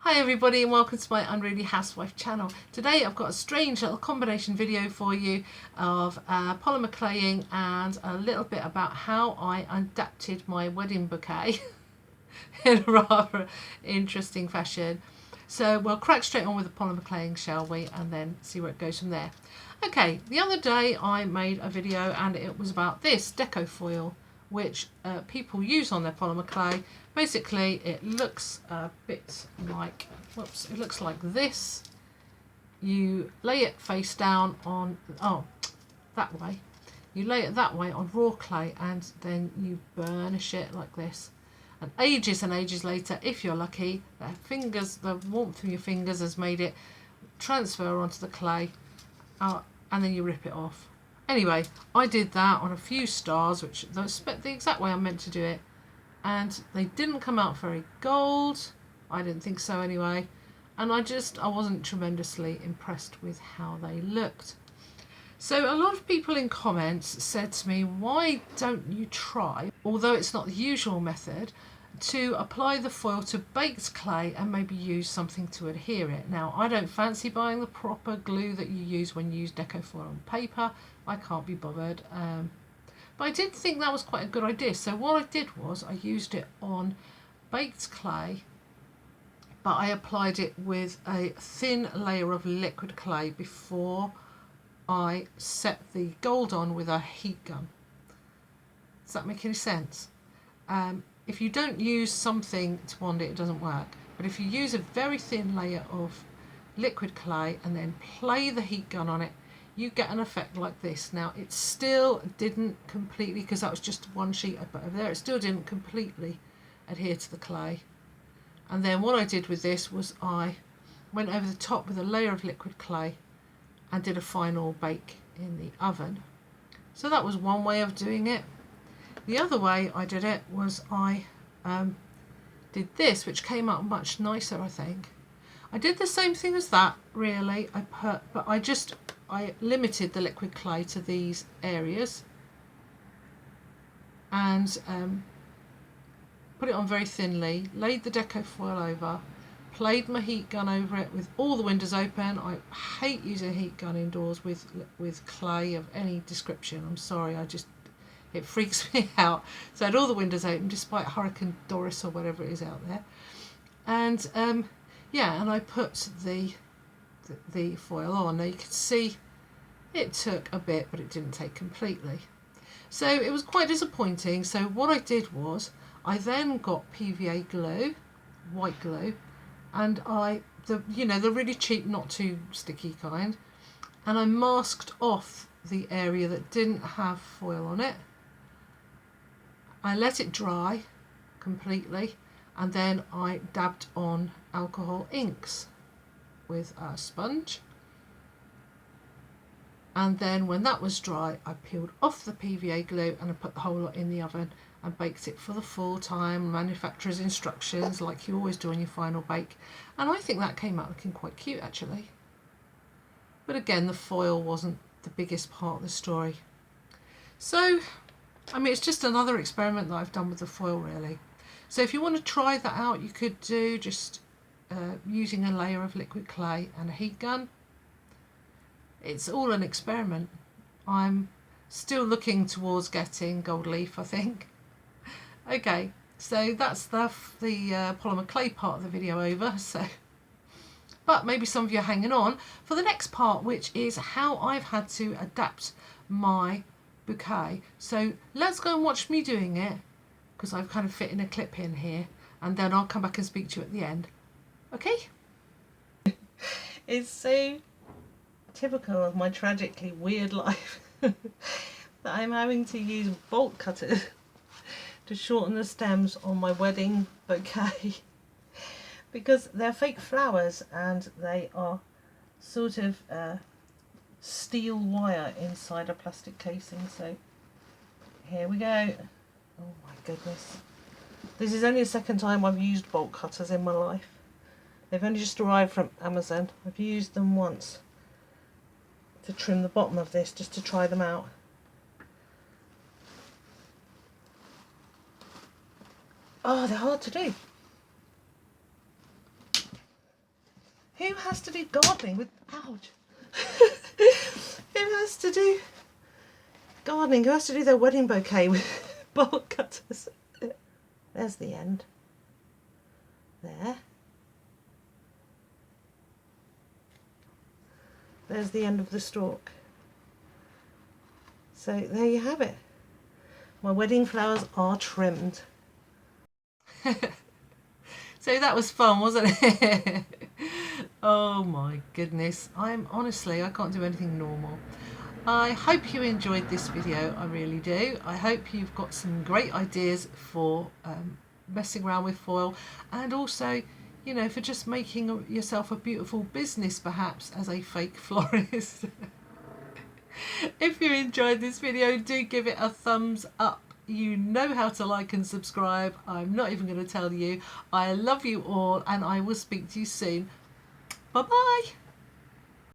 Hi everybody and welcome to my Unruly Housewife channel. Today I've got a strange little combination video for you of polymer claying and a little bit about how I adapted my wedding bouquet in a rather interesting fashion. So we'll crack straight on with the polymer claying, shall we, and then see where it goes from there. Okay, the other day I made a video and it was about this Deco foil which people use on their polymer clay. Basically it looks a bit like, whoops, it looks like this. You lay it face down on, that way. You lay it that way on raw clay and then you burnish it like this. And ages later, if you're lucky, the warmth from your fingers has made it transfer onto the clay, and then you rip it off. Anyway, I did that on a few stars, which the exact way I meant to do it, and they didn't come out very gold. I didn't think so anyway, and I wasn't tremendously impressed with how they looked. So a lot of people in comments said to me, why don't you try, although it's not the usual method, to apply the foil to baked clay and maybe use something to adhere it. Now, I don't fancy buying the proper glue that you use when you use Deco foil on paper. I can't be bothered. But I did think that was quite a good idea. So what I did was I used it on baked clay, but I applied it with a thin layer of liquid clay before I set the gold on with a heat gun. Does that make any sense? If you don't use something to bond it, it doesn't work. But if you use a very thin layer of liquid clay and then play the heat gun on it, you get an effect like this. Now, it still didn't completely, because that was just one sheet I put over there, it still didn't completely adhere to the clay. And then what I did with this was I went over the top with a layer of liquid clay and did a final bake in the oven. So that was one way of doing it. The other way I did it was I did this, which came out much nicer, I think. I did the same thing as that, really. But I limited the liquid clay to these areas and put it on very thinly, laid the Deco foil over, played my heat gun over it with all the windows open. I hate using a heat gun indoors with clay of any description. I'm sorry, it freaks me out. So I had all the windows open despite Hurricane Doris or whatever it is out there. And and I put the foil on. Now you can see it took a bit, but it didn't take completely. So it was quite disappointing. So what I did was I then got PVA glue, white glue, and the really cheap, not too sticky kind, and I masked off the area that didn't have foil on it. I let it dry completely and then I dabbed on alcohol inks with a sponge, and then when that was dry I peeled off the PVA glue and I put the whole lot in the oven and baked it for the full time manufacturer's instructions like you always do on your final bake, and I think that came out looking quite cute actually. But again, the foil wasn't the biggest part of the story. So I mean, it's just another experiment that I've done with the foil, really. So if you want to try that out, you could do just using a layer of liquid clay and a heat gun. It's all an experiment. I'm still looking towards getting gold leaf, I think. Okay, so that's the polymer clay part of the video over. But maybe some of you are hanging on for the next part, which is how I've had to adapt my bouquet. So let's go and watch me doing it, because I've kind of fit in a clip in here, and then I'll come back and speak to you at the end. Okay? It's so typical of my tragically weird life that I'm having to use bolt cutters to shorten the stems on my wedding bouquet because they're fake flowers and they are sort of steel wire inside a plastic casing. So here we go. Oh my goodness, this is only the second time I've used bolt cutters in my life. They've only just arrived from Amazon. I've used them once to trim the bottom of this, just to try them out. Oh, they're hard to do. Who has to do gardening with, ouch. Who has to do gardening? Who has to do their wedding bouquet with bolt cutters? There's the end. There. There's the end of the stalk. So there you have it. My wedding flowers are trimmed. So that was fun, wasn't it? Oh my goodness. I can't do anything normal. I hope you enjoyed this video, I really do. I hope you've got some great ideas for messing around with foil, and also, you know, for just making yourself a beautiful business perhaps as a fake florist. If you enjoyed this video, do give it a thumbs up. You know how to like and subscribe. I'm not even going to tell you. I love you all, and I will speak to you soon. Bye bye.